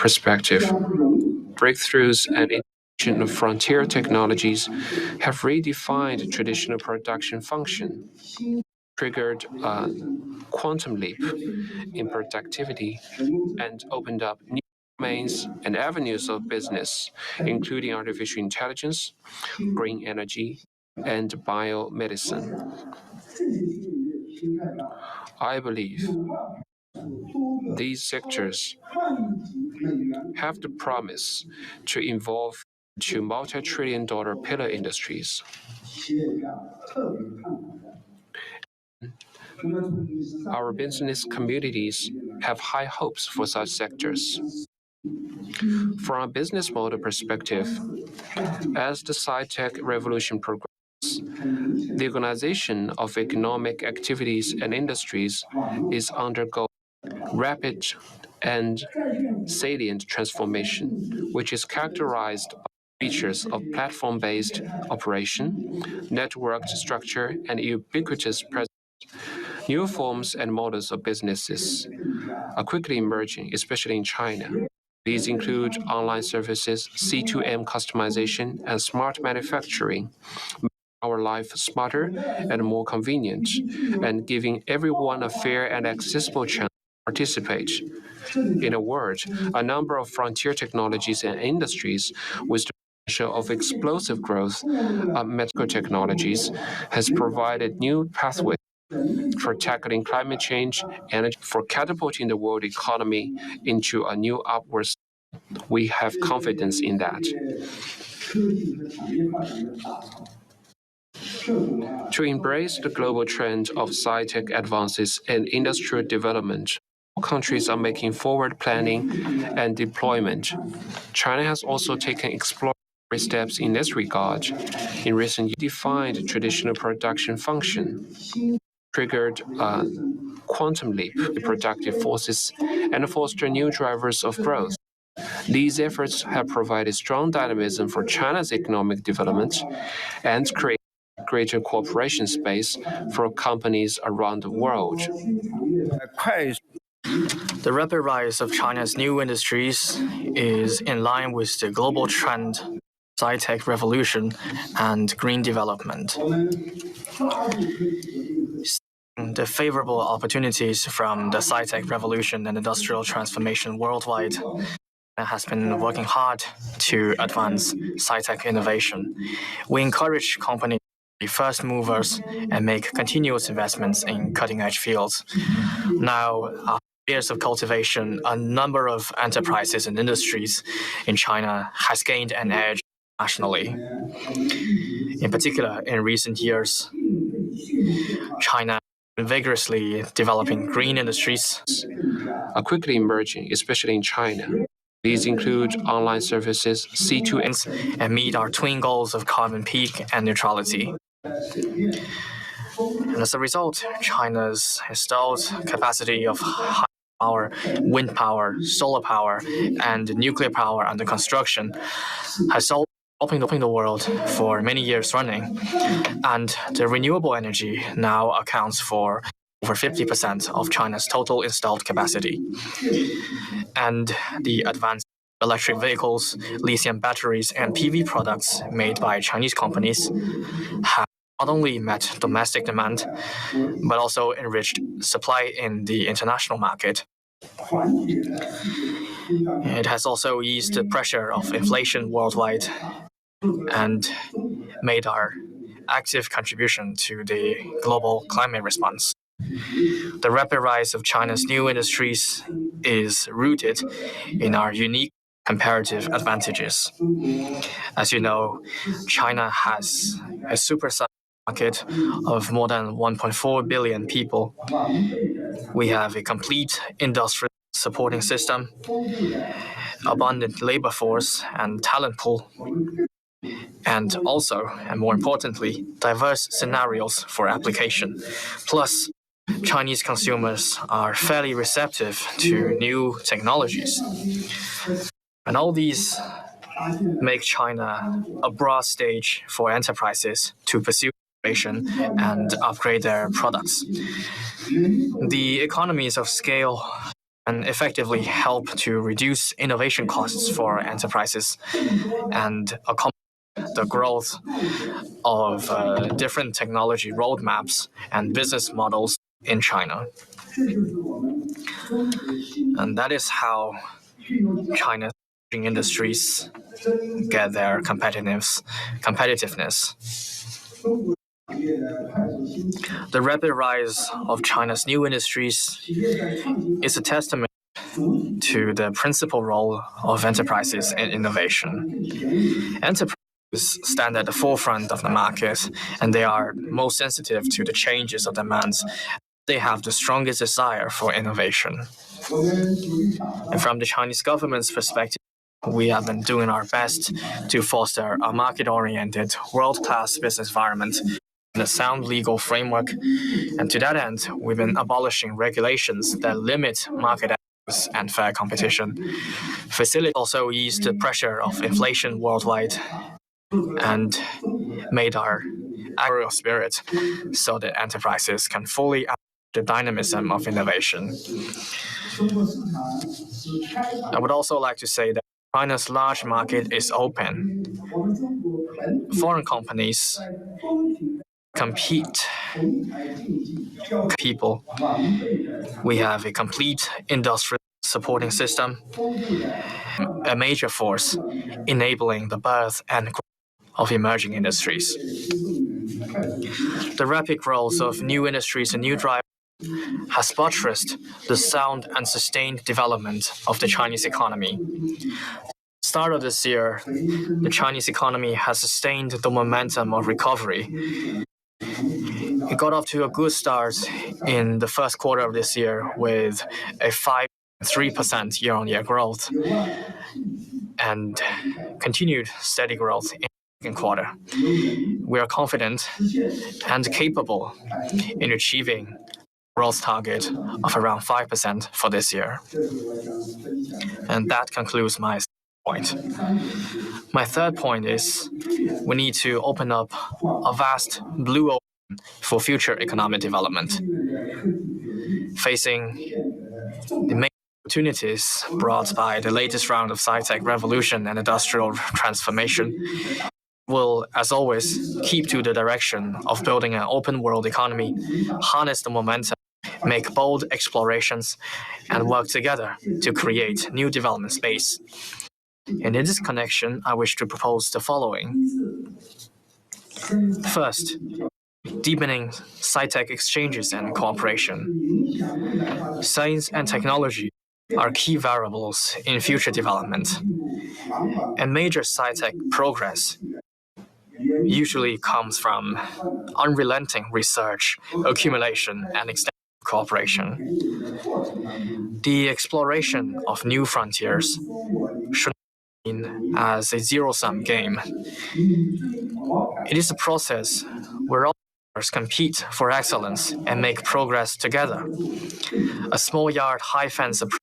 perspective. Breakthroughs and innovation of frontier technologies have redefined traditional production function, triggered a quantum leap in productivity, and opened up new domains and avenues of business, including artificial intelligence, green energy, and biomedicine. I believe these sectors have the promise to evolve to multi-trillion-dollar pillar industries. Our business communities have high hopes for such sectors. From a business model perspective, as the sci-tech revolution progresses, the organization of economic activities and industries is undergoing rapid and salient transformation, which is characterized by features of platform-based operation, networked structure, and ubiquitous presence. New forms and models of businesses are quickly emerging, especially in China. These include online services, C2M customization, and smart manufacturing, making our life smarter and more convenient, and giving everyone a fair and accessible chance to participate. In a word, a number of frontier technologies and industries with the potential of explosive growth medical technologies has provided new pathways for tackling climate change and for catapulting the world economy into a new upward. We have confidence in that. To embrace the global trend of sci-tech advances and industrial development, all countries are making forward planning and deployment. China has also taken exploratory steps in this regard. In recent years, defined traditional production function, triggered a quantum leap in productive forces, and foster new drivers of growth. These efforts have provided strong dynamism for China's economic development and created greater cooperation space for companies around the world. The rapid rise of China's new industries is in line with the global trend, sci-tech revolution, and green development. The favorable opportunities from the sci-tech revolution and industrial transformation worldwide has been working hard to advance sci-tech innovation. We encourage companies to be first movers and make continuous investments in cutting-edge fields. Now, after years of cultivation, a number of enterprises and industries in China has gained an edge nationally. In particular, in recent years, China has been vigorously developing green industries are quickly emerging, especially in China. These include online services, C2M, and meet our twin goals of carbon peak and neutrality. And as a result, China's installed capacity of high power, wind power, solar power, and nuclear power under construction has solved helping the world for many years running. And the renewable energy now accounts for over 50% of China's total installed capacity. And the advanced electric vehicles, lithium batteries, and PV products made by Chinese companies have not only met domestic demand, but also enriched supply in the international market. It has also eased the pressure of inflation worldwide and made our active contribution to the global climate response. The rapid rise of China's new industries is rooted in our unique comparative advantages. As you know, China has a supersized market of more than 1.4 billion people. We have a complete industrial supporting system, abundant labor force and talent pool, and also, and more importantly, diverse scenarios for application. Plus, Chinese consumers are fairly receptive to new technologies. And all these make China a broad stage for enterprises to pursue innovation and upgrade their products. The economies of scale and effectively help to reduce innovation costs for enterprises and accommodate the growth of different technology roadmaps and business models in China. And that is how China's industries get their competitiveness. The rapid rise of China's new industries is a testament to the principal role of enterprises in innovation. Enterprises stand at the forefront of the market, and they are most sensitive to the changes of demands. They have the strongest desire for innovation. And from the Chinese government's perspective, we have been doing our best to foster a market-oriented, world-class business environment and a sound legal framework. And to that end, we've been abolishing regulations that limit market access and fair competition. Facilitate also eased the pressure of inflation worldwide and made our agricultural spirit so that enterprises can fully the dynamism of innovation. I would also like to say that China's large market is open. Foreign companies compete people. We have a complete industrial supporting system, a major force enabling the birth and growth of emerging industries. The rapid growth of new industries and new drivers has buttressed the sound and sustained development of the Chinese economy. Start of this year, the Chinese economy has sustained the momentum of recovery. It got off to a good start in the first quarter of this year with a 5.3% year-on-year growth and continued steady growth in the second quarter. We are confident and capable in achieving growth target of around 5% for this year. And that concludes my point. My third point is we need to open up a vast blue ocean for future economic development. Facing the main opportunities brought by the latest round of sci-tech revolution and industrial transformation, will, as always, keep to the direction of building an open world economy, harness the momentum, make bold explorations, and work together to create new development space. And in this connection, I wish to propose the following. First, deepening sci-tech exchanges and cooperation. Science and technology are key variables in future development. And major sci-tech progress usually comes from unrelenting research, accumulation, and extensive cooperation. The exploration of new frontiers should not be seen as a zero-sum game. It is a process where all players compete for excellence and make progress together. A small yard, high fence approach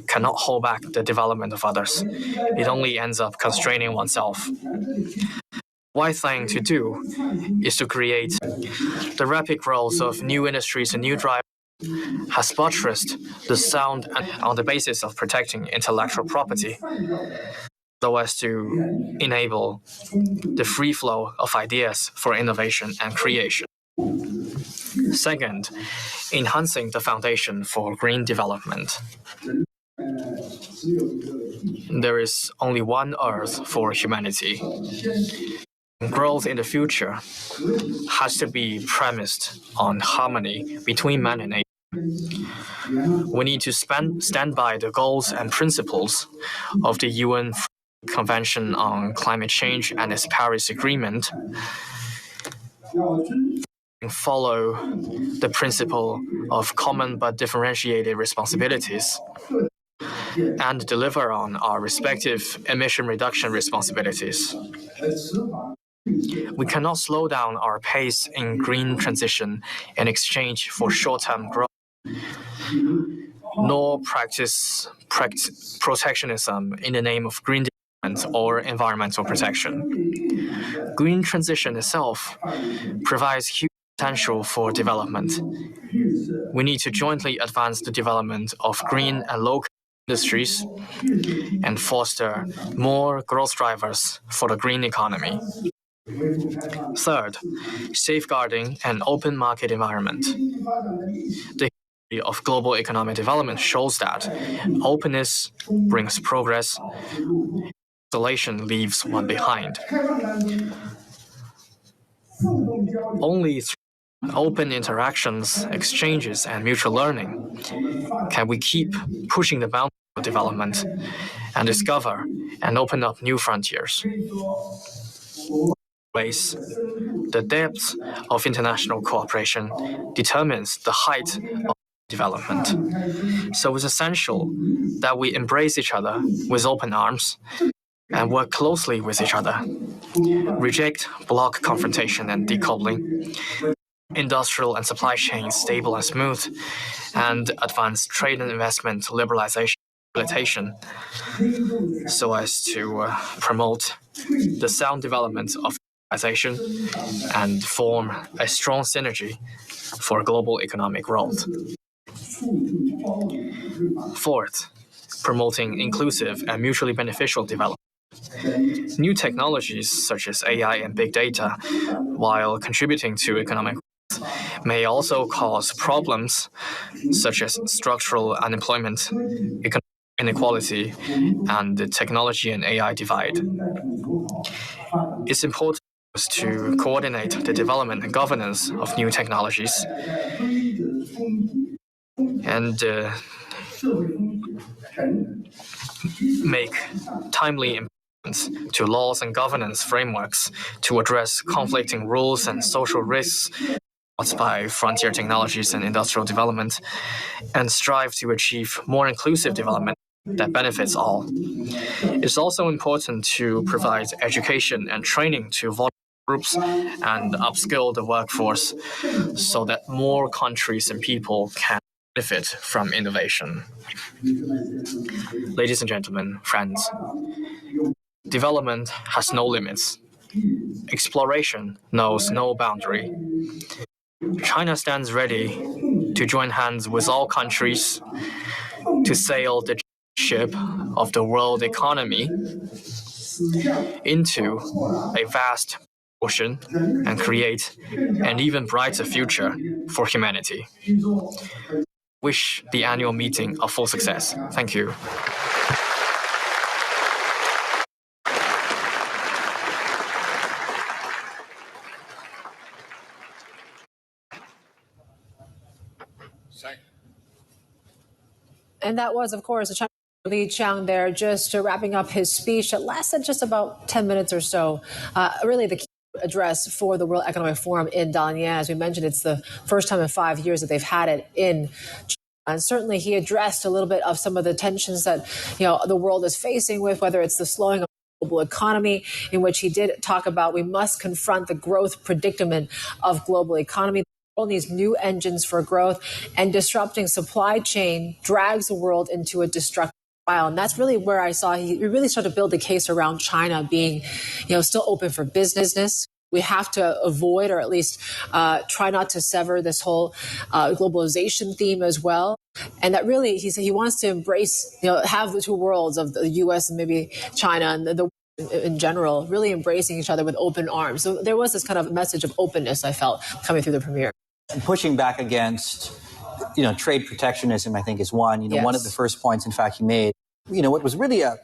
cannot hold back the development of others. It only ends up constraining oneself. One thing to do is to create the rapid growth of new industries and new drivers has buttressed the sound on the basis of protecting intellectual property, so as to enable the free flow of ideas for innovation and creation. Second, enhancing the foundation for green development. There is only one Earth for humanity. Growth in the future has to be premised on harmony between man and nature. We need to stand by the goals and principles of the UN Convention on Climate Change and its Paris Agreement, and follow the principle of common but differentiated responsibilities, and deliver on our respective emission reduction responsibilities. We cannot slow down our pace in green transition in exchange for short-term growth, nor practice protectionism in the name of green development or environmental protection. Green transition itself provides huge essential for development. We need to jointly advance the development of green and low-carbon industries and foster more growth drivers for the green economy. Third, safeguarding an open market environment. The history of global economic development shows that openness brings progress, isolation leaves one behind. Only through open interactions, exchanges, and mutual learning can we keep pushing the boundaries of development and discover and open up new frontiers. The depth of international cooperation determines the height of development. So it's essential that we embrace each other with open arms and work closely with each other, reject bloc confrontation and decoupling, industrial and supply chains stable and smooth, and advance trade and investment liberalization so as to promote the sound development of globalization and form a strong synergy for global economic growth. Fourth, promoting inclusive and mutually beneficial development. New technologies such as AI and big data, while contributing to economic growth, may also cause problems such as structural unemployment, economic inequality, and the technology and AI divide. It's important to coordinate the development and governance of new technologies and make timely improvements to laws and governance frameworks to address conflicting rules and social risks caused by frontier technologies and industrial development, and strive to achieve more inclusive development that benefits all. It's also important to provide education and training to vulnerable groups and upskill the workforce so that more countries and people can benefit from innovation. Ladies and gentlemen, friends, development has no limits. Exploration knows no boundary. China stands ready to join hands with all countries to sail the ship of the world economy into a vast ocean and create an even brighter future for humanity. Wish the annual meeting a full success. Thank you. And that was, of course, China Li Qiang there, just wrapping up his speech that lasted just about 10 minutes or so. Really the key address for the World Economic Forum in Dalian. As we mentioned, it's the first time in 5 years that they've had it in China. And certainly he addressed a little bit of some of the tensions that the world is facing with, whether it's the slowing of the global economy, in which he did talk about we must confront the growth predicament of global economy. These new engines for growth, and disrupting supply chain drags the world into a destructive spiral. And that's really where I saw he really started to build the case around China being, still open for business. We have to avoid, or at least try not to sever this whole globalization theme as well. And that really, he said he wants to embrace, have the two worlds of the U.S. and maybe China and the in general, really embracing each other with open arms. So there was this kind of message of openness, I felt, coming through the premiere. Pushing back against, trade protectionism, I think, is one. Yes. One of the first points, in fact, he made, what was really a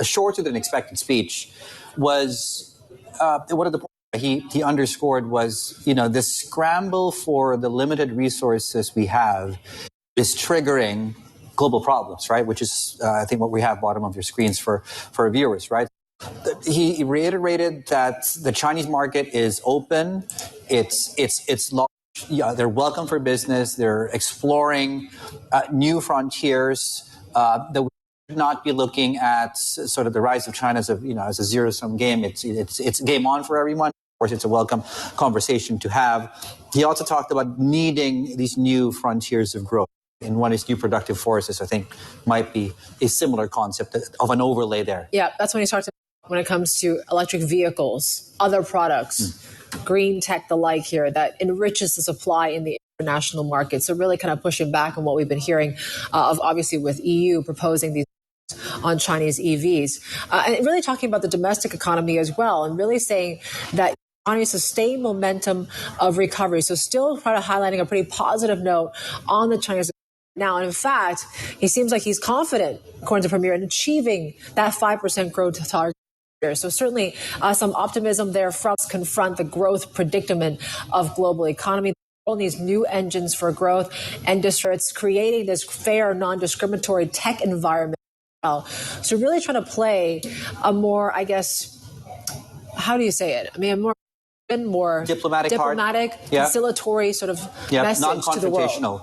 shorter than expected speech was one of the points he underscored was, this scramble for the limited resources we have is triggering global problems, right? Which is, I think, what we have bottom of your screens for our viewers, right? He reiterated that the Chinese market is open. It's large. Yeah, they're welcome for business. They're exploring new frontiers. That we should not be looking at sort of the rise of China as a zero-sum game. It's game on for everyone. Of course, it's a welcome conversation to have. He also talked about needing these new frontiers of growth. And one is new productive forces, I think, might be a similar concept of an overlay there. Yeah, that's when he starts when it comes to electric vehicles, other products. green tech, the like here, that enriches the supply in the international market. So really kind of pushing back on what we've been hearing of obviously with EU proposing these on Chinese EVs. And really talking about the domestic economy as well, and really saying that on a sustained momentum of recovery. So still kind of highlighting a pretty positive note on the Chinese now. And in fact, he seems like he's confident, according to Premier, in achieving that 5% growth target. So certainly some optimism there from us confront the growth predicament of global economy. All these new engines for growth and it's creating this fair, non-discriminatory tech environment. So really trying to play a more, I guess, how do you say it? I mean, a more diplomatic, conciliatory sort of message to the world.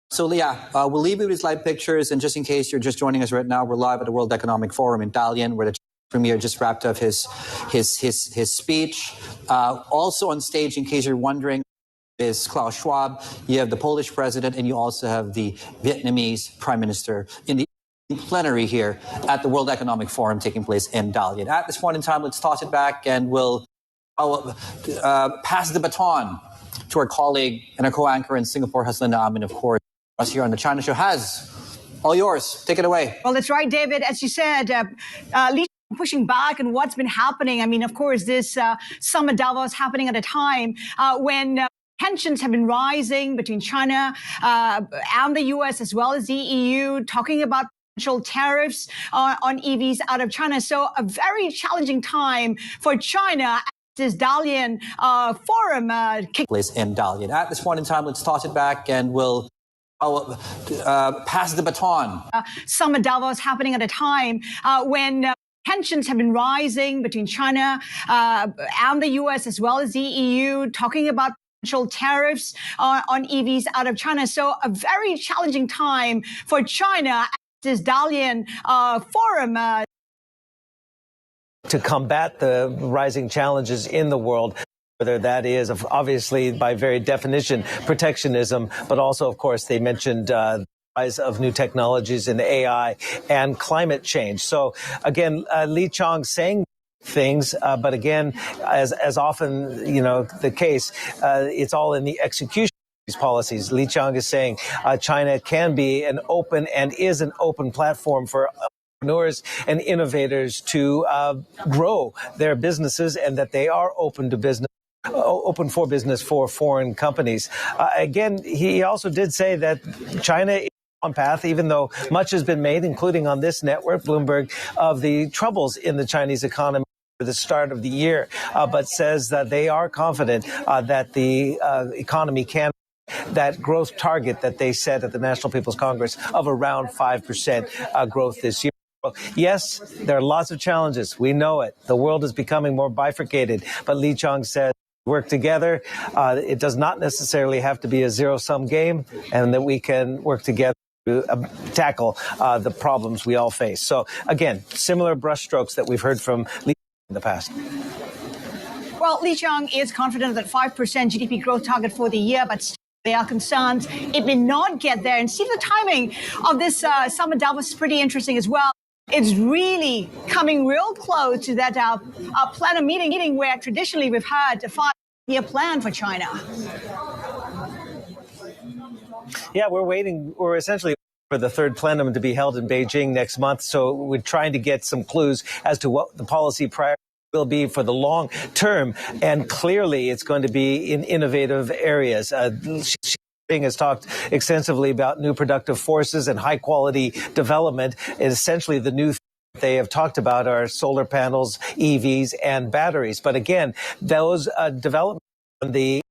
So we'll leave you with live pictures, and just in case you're just joining us right now, we're live at the World Economic Forum in Dalian, where the Premier just wrapped up his speech. Also on stage, in case you're wondering, is Klaus Schwab. You have the Polish president, and you also have the Vietnamese prime minister in the plenary here at the World Economic Forum taking place in Dalian. At this point in time, let's toss it back, and we'll pass the baton to our colleague and our co-anchor in Singapore, Haslinda Amin, of course, us here on the China Show. All yours. Take it away. Well, that's right, David. As you said, Lee pushing back on what's been happening. I mean, of course, this summit Davos happening at a time when tensions have been rising between China and the U.S. as well as the EU, talking about potential tariffs on EVs out of China. So a very challenging time for China. This Dalian forum place in Dalian. At this point in time, let's toss it back, and we'll pass the baton. Summit Davos happening at a time when tensions have been rising between China and the U.S. as well as the EU, talking about potential tariffs on EVs out of China. So a very challenging time for China. This Dalian forum. To combat the rising challenges in the world, whether that is obviously by very definition protectionism, but also, of course, they mentioned the rise of new technologies in AI and climate change. So again, Li Qiang saying things, but again, as often the case, it's all in the execution of these policies. Li Qiang is saying China can be an open and is an open platform for entrepreneurs and innovators to grow their businesses, and that they are open for business for foreign companies. Again, he also did say that China is on path, even though much has been made, including on this network, Bloomberg, of the troubles in the Chinese economy at the start of the year, but says that they are confident that the economy can that growth target that they set at the National People's Congress of around 5% growth this year. Yes, there are lots of challenges. We know it. The world is becoming more bifurcated. But Li Qiang said, work together. It does not necessarily have to be a zero-sum game, and that we can work together to tackle the problems we all face. So, again, similar brushstrokes that we've heard from Li Qiang in the past. Well, Li Qiang is confident that 5% GDP growth target for the year, but there are concerns it may not get there. And see, the timing of this summit Davos is pretty interesting as well. It's really coming real close to that plenum meeting where traditionally we've had a 5-year plan for China. Yeah, we're essentially for the third plenum to be held in Beijing next month. So we're trying to get some clues as to what the policy priorities will be for the long term. And clearly it's going to be in innovative areas. Xi has talked extensively about new productive forces and high quality development. And essentially the new they have talked about are solar panels, EVs, and batteries. But again, those developments on the